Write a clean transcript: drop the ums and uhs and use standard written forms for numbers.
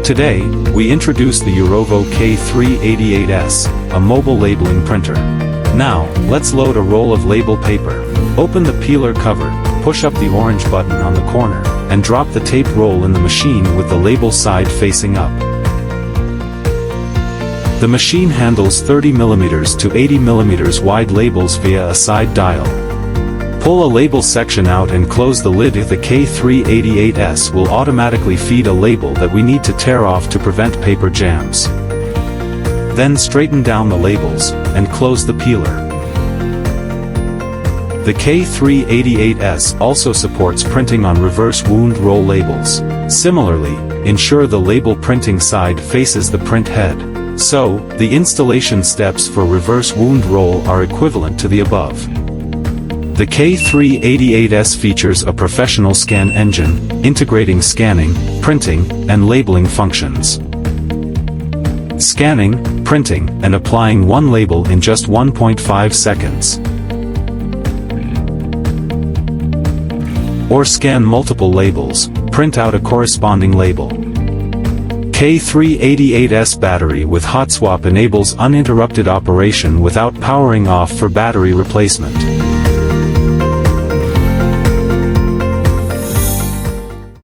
Today, we introduce the Urovo K388S, a mobile labeling printer. Now, let's load a roll of label paper. Open the peeler cover, push up the orange button on the corner, and drop the tape roll in the machine with the label side facing up. The machine handles 30 mm to 80 mm wide labels via a side dial. Pull a label section out and close the lid. The K388S will automatically feed a label that we need to tear off to prevent paper jams. Then straighten down the labels, and close the peeler. The K388S also supports printing on reverse wound roll labels. Similarly, ensure the label printing side faces the print head. So, the installation steps for reverse wound roll are equivalent to the above. The K388S features a professional scan engine, integrating scanning, printing, and labeling functions. Scanning, printing, and applying one label in just 1.5 seconds. Or scan multiple labels, print out a corresponding label. K388S battery with hot swap enables uninterrupted operation without powering off for battery replacement.